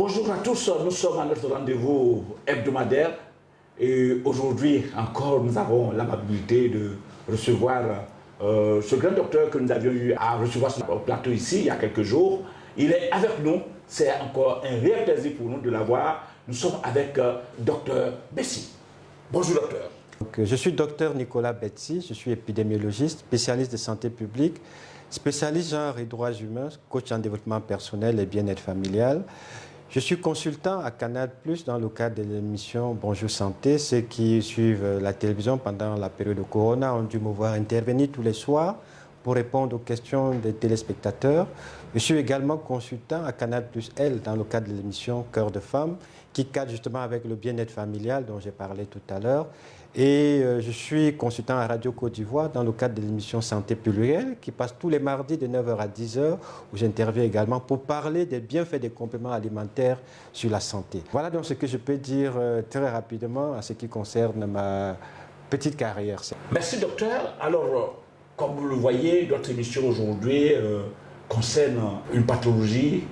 Bonjour à tous, nous sommes à notre rendez-vous hebdomadaire et aujourd'hui encore nous avons l'amabilité de recevoir ce grand docteur que nous avions eu à recevoir sur notre plateau ici il y a quelques jours. Il est avec nous, c'est encore un réel plaisir pour nous de l'avoir. Nous sommes avec docteur Betsy. Bonjour docteur. Je suis docteur Nicolas Betsy, je suis épidémiologiste, spécialiste de santé publique, spécialiste genre et droits humains, coach en développement personnel et bien-être familial. Je suis consultant à Canal+, dans le cadre de l'émission Bonjour Santé. Ceux qui suivent la télévision pendant la période de Corona ont dû me voir intervenir tous les soirs pour répondre aux questions des téléspectateurs. Je suis également consultant à Canal+, L, dans le cadre de l'émission Cœur de femme, qui cadre justement avec le bien-être familial dont j'ai parlé tout à l'heure. Et je suis consultant à Radio Côte d'Ivoire dans le cadre de l'émission Santé plurielle qui passe tous les mardis de 9h à 10h où j'interviens également pour parler des bienfaits des compléments alimentaires sur la santé. Voilà donc ce que je peux dire très rapidement en ce qui concerne ma petite carrière. Merci docteur. Alors, comme vous le voyez, notre émission aujourd'hui concerne une pathologie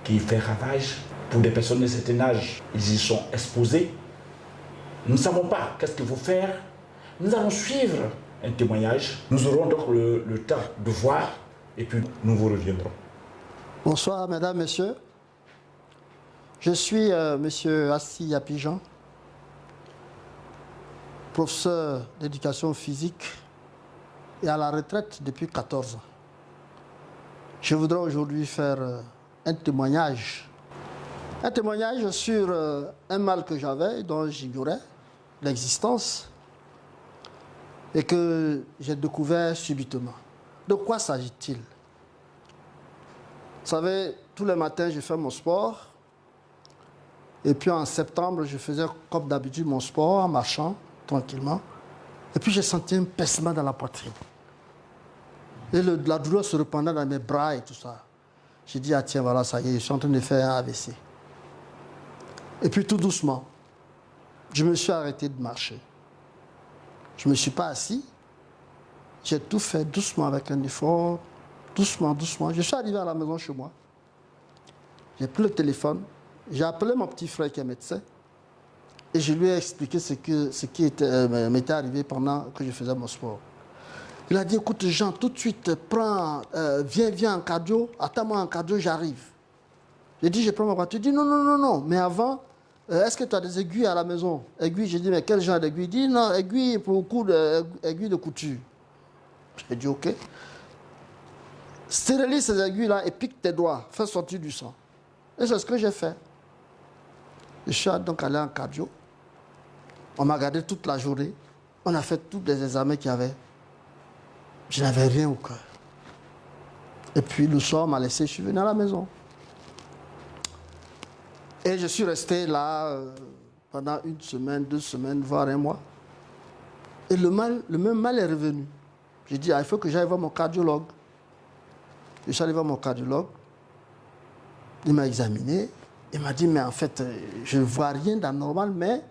qui fait ravage pour des personnes de certain âge. Ils y sont exposés. Nous ne savons pas qu'est-ce qu'il faut faire. Nous allons suivre un témoignage. Nous aurons donc le temps de voir et puis nous vous reviendrons. Bonsoir mesdames, messieurs. Je suis monsieur Assi Apijan, professeur d'éducation physique et à la retraite depuis 14 ans. Je voudrais aujourd'hui faire un témoignage sur un mal que j'avais, dont j'ignorais l'existence et que j'ai découvert subitement. De quoi s'agit-il? Vous savez, tous les matins, je fais mon sport. Et puis en septembre, je faisais comme d'habitude mon sport en marchant tranquillement. Et puis j'ai senti un pincement dans la poitrine. Et la douleur se répandait dans mes bras et tout ça. J'ai dit, ah tiens, voilà, ça y est, je suis en train de faire un AVC. Et puis tout doucement, je me suis arrêté de marcher. Je ne me suis pas assis. J'ai tout fait doucement avec un effort, doucement, doucement. Je suis arrivé à la maison chez moi. J'ai pris le téléphone. J'ai appelé mon petit frère qui est médecin. Et je lui ai expliqué ce qui m'était arrivé pendant que je faisais mon sport. Il a dit, écoute Jean, tout de suite, viens en cardio. Attends-moi en cardio, j'arrive. J'ai dit, je prends ma voiture. Il dit, non. Mais avant, est-ce que tu as des aiguilles à la maison? Aiguilles, j'ai dit, mais quel genre d'aiguilles? Il dit, non, aiguilles pour aiguilles de couture. J'ai dit, ok. Stérilise ces aiguilles-là et pique tes doigts. Fais sortir du sang. Et c'est ce que j'ai fait. Je suis donc allé en cardio. On m'a gardé toute la journée. On a fait tous les examens qu'il y avait. Je n'avais rien au cœur. Et puis le soir, on m'a laissé, je suis venu à la maison. Et je suis resté là pendant une semaine, 2 semaines, voire un mois. Et le même mal est revenu. J'ai dit, il faut que j'aille voir mon cardiologue. Je suis allé voir mon cardiologue. Il m'a examiné. Il m'a dit, mais en fait, je ne vois rien d'anormal, mais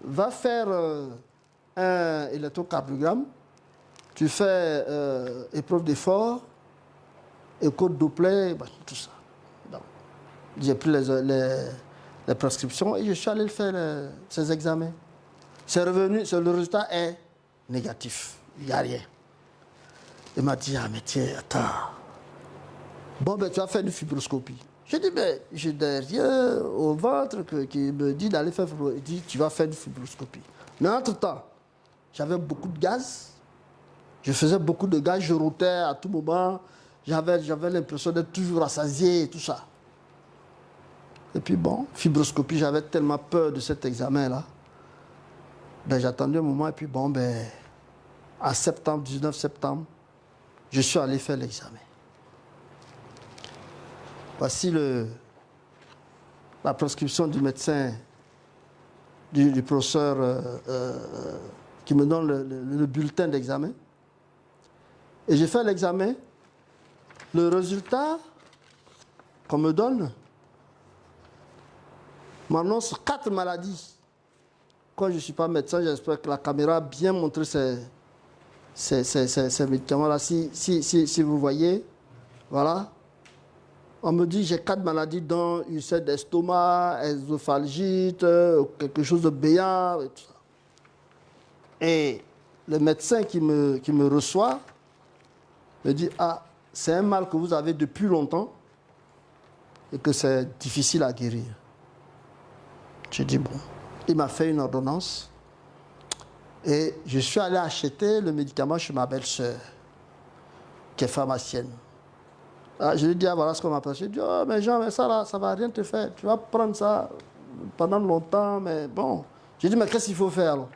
va faire un électrocardiogramme. Tu fais épreuve d'effort, écho de Doppler, tout ça. J'ai pris les prescriptions et je suis allé faire ces examens. C'est revenu, le résultat est négatif. Il n'y a rien. Il m'a dit, ah mais tiens, attends. Bon, ben tu as fait une fibroscopie. J'ai dit, ben j'ai rien au ventre qui me dit d'aller faire fibroscopie. Il dit, tu vas faire une fibroscopie. Mais entre-temps, j'avais beaucoup de gaz. Je faisais beaucoup de gaz, je rotais à tout moment. J'avais l'impression d'être toujours rassasié et tout ça. Et puis bon, fibroscopie, j'avais tellement peur de cet examen-là. Ben, j'attendais un moment et puis bon, ben, en septembre, 19 septembre, je suis allé faire l'examen. Voici la prescription du médecin, du professeur qui me donne le bulletin d'examen. Et j'ai fait l'examen. Le résultat qu'on me donne m'annonce 4 maladies. Quand je ne suis pas médecin, j'espère que la caméra a bien montré ces médicaments-là. Si vous voyez, voilà. On me dit j'ai 4 maladies dont ulcère d'estomac, ésophagiite, quelque chose de béant et tout ça. Et le médecin qui me reçoit me dit ah, c'est un mal que vous avez depuis longtemps et que c'est difficile à guérir. J'ai dit bon. Il m'a fait une ordonnance et je suis allé acheter le médicament chez ma belle-sœur, qui est pharmacienne. Ah, je lui ai dit, ah, voilà ce qu'on m'appelle. Je lui ai dit, oh, mais Jean, mais ça là, ça ne va rien te faire. Tu vas prendre ça pendant longtemps, mais bon. J'ai dit, mais qu'est-ce qu'il faut faire alors?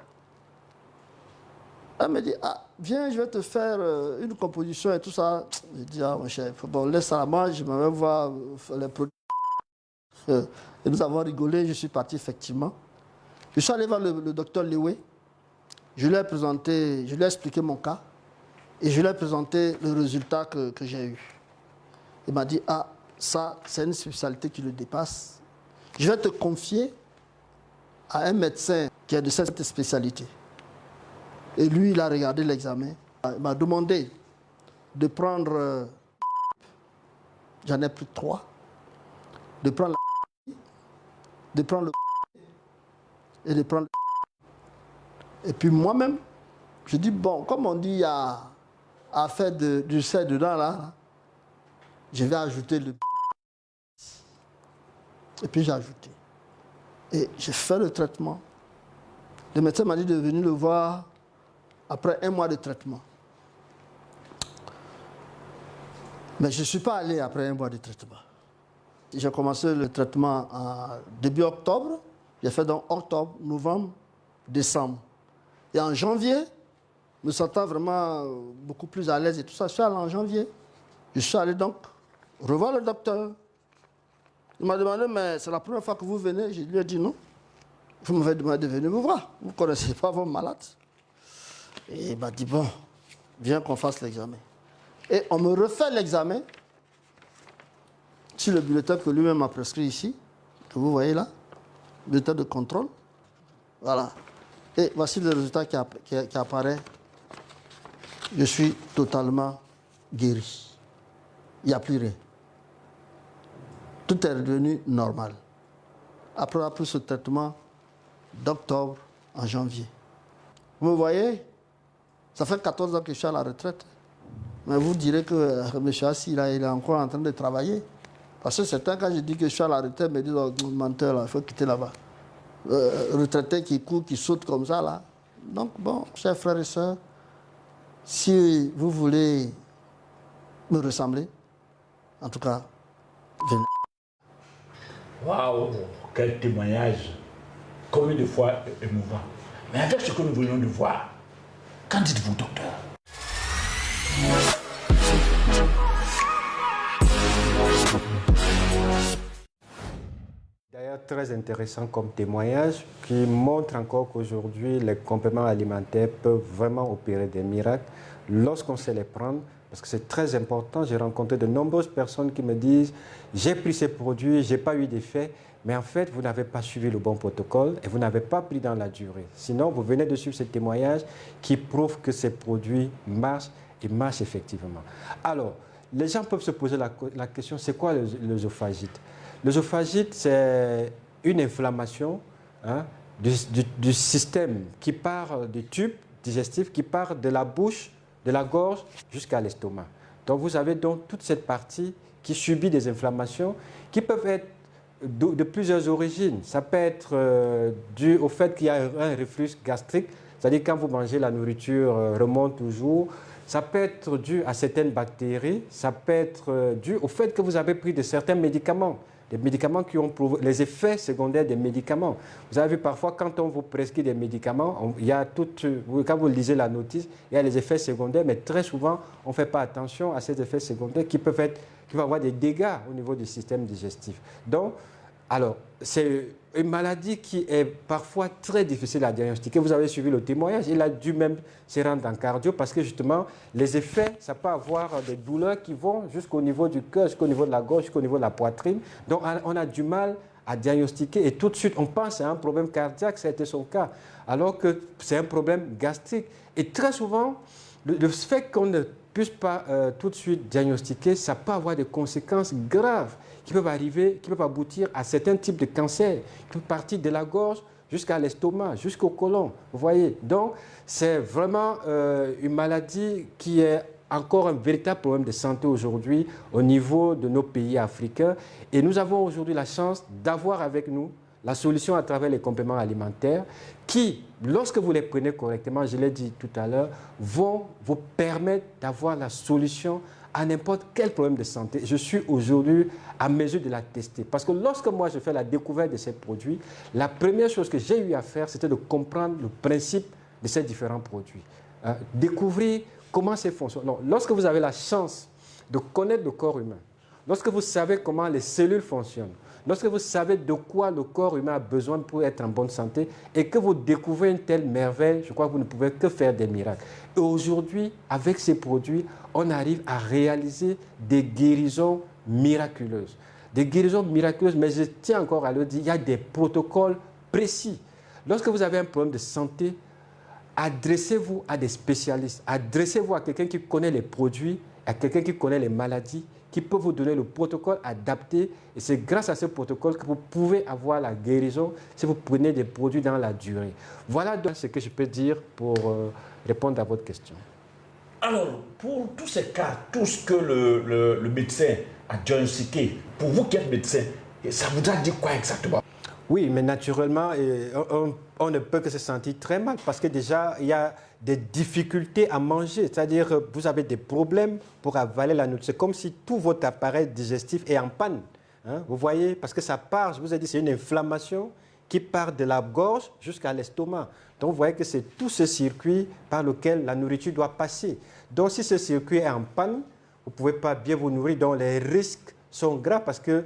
Elle me dit, ah, viens, je vais te faire une composition et tout ça. J'ai dit, ah, mon chef, bon, laisse ça à moi, je vais voir les produits. Et nous avons rigolé, je suis parti effectivement. Je suis allé voir le docteur Lewe. Je lui ai présenté, je lui ai expliqué mon cas et je lui ai présenté le résultat que j'ai eu. Il m'a dit, ah, ça, c'est une spécialité qui le dépasse. Je vais te confier à un médecin qui est de cette spécialité. Et lui, il a regardé l'examen. Il m'a demandé de prendre, j'en ai pris 3, de prendre de prendre le et de prendre et puis moi-même, je dis, bon, comme on dit à faire du sel dedans, là, je vais ajouter le et puis j'ai ajouté. Et j'ai fait le traitement. Le médecin m'a dit de venir le voir après 1 mois de traitement. Mais je ne suis pas allé après 1 mois de traitement. J'ai commencé le traitement en début octobre. J'ai fait donc octobre, novembre, décembre. Et en janvier, me sentant vraiment beaucoup plus à l'aise et tout ça, je suis allé en janvier. Je suis allé donc revoir le docteur. Il m'a demandé, mais c'est la première fois que vous venez? Je lui ai dit non. Vous m'avez demandé de venir me voir. Vous ne connaissez pas vos malades. Et il m'a dit, bon, viens qu'on fasse l'examen. Et on me refait l'examen sur le bulletin que lui-même a prescrit ici, que vous voyez là, bulletin de contrôle. Voilà. Et voici le résultat qui apparaît. Je suis totalement guéri. Il n'y a plus rien. Tout est redevenu normal. Après avoir pris ce traitement d'octobre en janvier. Vous me voyez, ça fait 14 ans que je suis à la retraite. Mais vous direz que M. Assi, il est encore en train de travailler. Parce que certains, quand je dis que je suis à la retraite, me disent, oh, menteur, là, il faut quitter là-bas. Retraité qui court, qui saute comme ça, là. Donc, bon, chers frères et sœurs, si vous voulez me ressembler, en tout cas, venez. Waouh, quel témoignage, combien de fois émouvant. Mais avec ce que nous venons de voir, qu'en dites-vous, docteur? D'ailleurs, très intéressant comme témoignage qui montre encore qu'aujourd'hui, les compléments alimentaires peuvent vraiment opérer des miracles lorsqu'on sait les prendre. Parce que c'est très important. J'ai rencontré de nombreuses personnes qui me disent « J'ai pris ces produits, je n'ai pas eu d'effet. » Mais en fait, vous n'avez pas suivi le bon protocole et vous n'avez pas pris dans la durée. Sinon, vous venez de suivre ce témoignage qui prouve que ces produits marchent et marchent effectivement. Alors, les gens peuvent se poser la question, c'est quoi l'œsophagite? L'œsophagite, c'est une inflammation du système qui part du tube digestif, qui part de la bouche, de la gorge jusqu'à l'estomac. Donc vous avez donc toute cette partie qui subit des inflammations qui peuvent être de plusieurs origines. Ça peut être dû au fait qu'il y a un reflux gastrique, c'est-à-dire quand vous mangez, la nourriture remonte toujours. Ça peut être dû à certaines bactéries, ça peut être dû au fait que vous avez pris de certains médicaments. Des médicaments qui ont prouvé les effets secondaires des médicaments. Vous avez vu parfois, quand on vous prescrit des médicaments, il y a quand vous lisez la notice, il y a les effets secondaires, mais très souvent, on ne fait pas attention à ces effets secondaires qui peuvent avoir des dégâts au niveau du système digestif. Donc, alors, c'est une maladie qui est parfois très difficile à diagnostiquer. Vous avez suivi le témoignage, il a dû même se rendre en cardio parce que justement, les effets, ça peut avoir des douleurs qui vont jusqu'au niveau du cœur, jusqu'au niveau de la gorge, jusqu'au niveau de la poitrine. Donc, on a du mal à diagnostiquer et tout de suite, on pense à un problème cardiaque, ça a été son cas, alors que c'est un problème gastrique. Et très souvent, le fait qu'on ne puisse pas tout de suite diagnostiquer, ça peut avoir des conséquences graves qui peuvent arriver, qui peuvent aboutir à certains types de cancers, qui peuvent partir de la gorge jusqu'à l'estomac, jusqu'au côlon. Vous voyez? Donc, c'est vraiment une maladie qui est encore un véritable problème de santé aujourd'hui au niveau de nos pays africains. Et nous avons aujourd'hui la chance d'avoir avec nous la solution à travers les compléments alimentaires qui, lorsque vous les prenez correctement, je l'ai dit tout à l'heure, vont vous permettre d'avoir la solution à n'importe quel problème de santé. Je suis aujourd'hui à mesure de la tester. Parce que lorsque moi je fais la découverte de ces produits, la première chose que j'ai eu à faire, c'était de comprendre le principe de ces différents produits. Découvrir comment c'est fonctionne. Non, lorsque vous avez la chance de connaître le corps humain, lorsque vous savez comment les cellules fonctionnent, lorsque vous savez de quoi le corps humain a besoin pour être en bonne santé et que vous découvrez une telle merveille, je crois que vous ne pouvez que faire des miracles. Et aujourd'hui, avec ces produits, on arrive à réaliser des guérisons miraculeuses. Des guérisons miraculeuses, mais je tiens encore à le dire, il y a des protocoles précis. Lorsque vous avez un problème de santé, adressez-vous à des spécialistes, adressez-vous à quelqu'un qui connaît les produits, à quelqu'un qui connaît les maladies, qui peut vous donner le protocole adapté. Et c'est grâce à ce protocole que vous pouvez avoir la guérison si vous prenez des produits dans la durée. Voilà donc ce que je peux dire pour répondre à votre question. Alors, pour tous ces cas, tout ce que le médecin a diagnostiqué, pour vous qui êtes médecin, ça voudra dire quoi exactement? Oui, mais naturellement, on ne peut que se sentir très mal parce que déjà, il y a des difficultés à manger. C'est-à-dire, vous avez des problèmes pour avaler la nourriture. C'est comme si tout votre appareil digestif est en panne. Hein, vous voyez? Parce que ça part, je vous ai dit, c'est une inflammation qui part de la gorge jusqu'à l'estomac. Donc, vous voyez que c'est tout ce circuit par lequel la nourriture doit passer. Donc, si ce circuit est en panne, vous ne pouvez pas bien vous nourrir. Donc, les risques sont graves parce que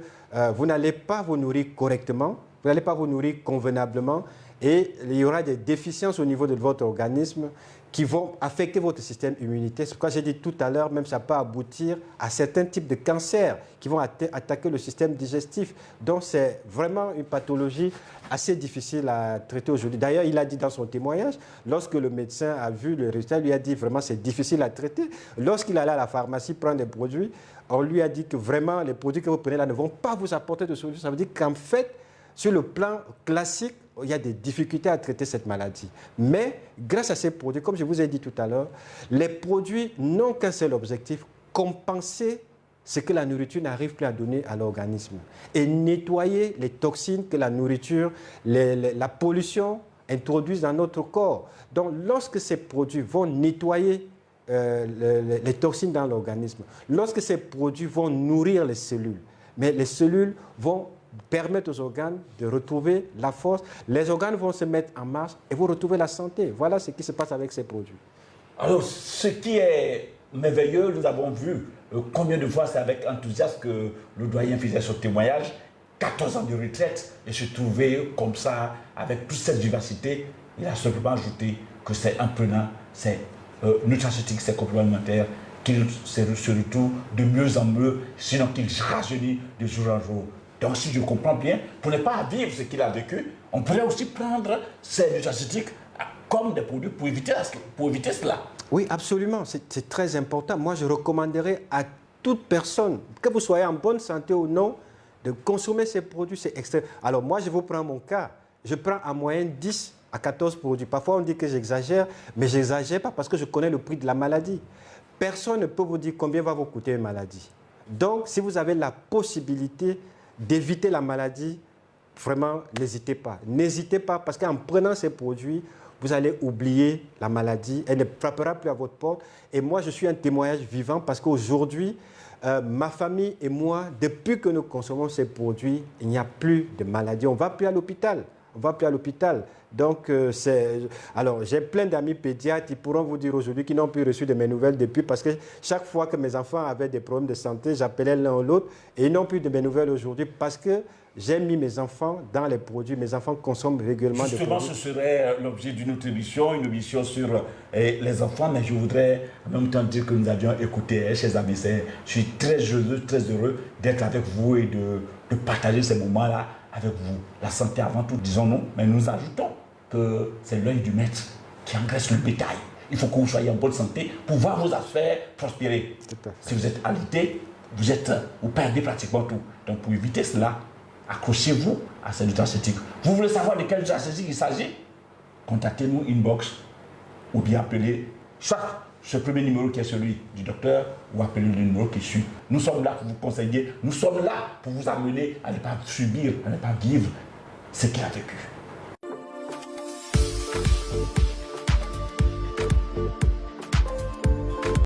vous n'allez pas vous nourrir correctement. Vous n'allez pas vous nourrir convenablement et il y aura des déficiences au niveau de votre organisme qui vont affecter votre système immunitaire. C'est pourquoi j'ai dit tout à l'heure, même ça peut aboutir à certains types de cancers qui vont attaquer le système digestif. Donc c'est vraiment une pathologie assez difficile à traiter aujourd'hui. D'ailleurs, il a dit dans son témoignage, lorsque le médecin a vu le résultat, il lui a dit vraiment c'est difficile à traiter. Lorsqu'il allait à la pharmacie prendre des produits, on lui a dit que vraiment les produits que vous prenez là ne vont pas vous apporter de solution. Ça veut dire qu'en fait, sur le plan classique, il y a des difficultés à traiter cette maladie. Mais grâce à ces produits, comme je vous ai dit tout à l'heure, les produits n'ont qu'un seul objectif, compenser ce que la nourriture n'arrive plus à donner à l'organisme et nettoyer les toxines que la nourriture, la pollution introduisent dans notre corps. Donc lorsque ces produits vont nettoyer les toxines dans l'organisme, lorsque ces produits vont nourrir les cellules, mais les cellules vont permettre aux organes de retrouver la force. Les organes vont se mettre en marche et vous retrouvez la santé. Voilà ce qui se passe avec ces produits. Alors, ce qui est merveilleux, nous avons vu combien de fois c'est avec enthousiasme que le doyen faisait son témoignage, 14 ans de retraite, et se trouver comme ça, avec toute cette vivacité. Il a simplement ajouté que c'est en prenant ces nutraceutiques, ces compléments alimentaires, qu'il se retrouve de mieux en mieux, sinon qu'il rajeunit de jour en jour. Donc, si je comprends bien, pour ne pas vivre ce qu'il a vécu, on pourrait aussi prendre ces nutraceutiques comme des produits pour éviter cela. Oui, absolument. C'est très important. Moi, je recommanderais à toute personne, que vous soyez en bonne santé ou non, de consommer ces produits. C'est extrêmement. Alors, moi, je vous prends mon cas. Je prends en moyenne 10 à 14 produits. Parfois, on dit que j'exagère, mais je n'exagère pas parce que je connais le prix de la maladie. Personne ne peut vous dire combien va vous coûter une maladie. Donc, si vous avez la possibilité d'éviter la maladie, vraiment, n'hésitez pas. N'hésitez pas parce qu'en prenant ces produits, vous allez oublier la maladie. Elle ne frappera plus à votre porte. Et moi, je suis un témoignage vivant parce qu'aujourd'hui, ma famille et moi, depuis que nous consommons ces produits, il n'y a plus de maladie. On ne va plus à l'hôpital. On ne va plus à l'hôpital. Donc, alors, j'ai plein d'amis pédiatres qui pourront vous dire aujourd'hui qu'ils n'ont plus reçu de mes nouvelles depuis parce que chaque fois que mes enfants avaient des problèmes de santé, j'appelais l'un ou l'autre et ils n'ont plus de mes nouvelles aujourd'hui parce que j'ai mis mes enfants dans les produits. Mes enfants consomment régulièrement des produits. Justement, ce serait l'objet d'une autre émission, une émission sur les enfants, mais je voudrais en même temps dire que nous avions écouté, chers amis, je suis très heureux d'être avec vous et de partager ces moments-là avec vous. La santé avant tout, disons-nous, mais nous ajoutons que c'est l'œil du maître qui engraisse le bétail. Il faut que vous soyez en bonne santé pour voir vos affaires prospérer. Si vous êtes alité, vous perdez pratiquement tout. Donc pour éviter cela, accrochez-vous à ces nutraceutiques. Vous voulez savoir de quel nutraceutique il s'agit? Contactez-nous inbox ou bien appelez soit ce premier numéro qui est celui du docteur ou appelez le numéro qui suit. Nous sommes là pour vous conseiller, nous sommes là pour vous amener à ne pas subir, à ne pas vivre ce qu'il a vécu.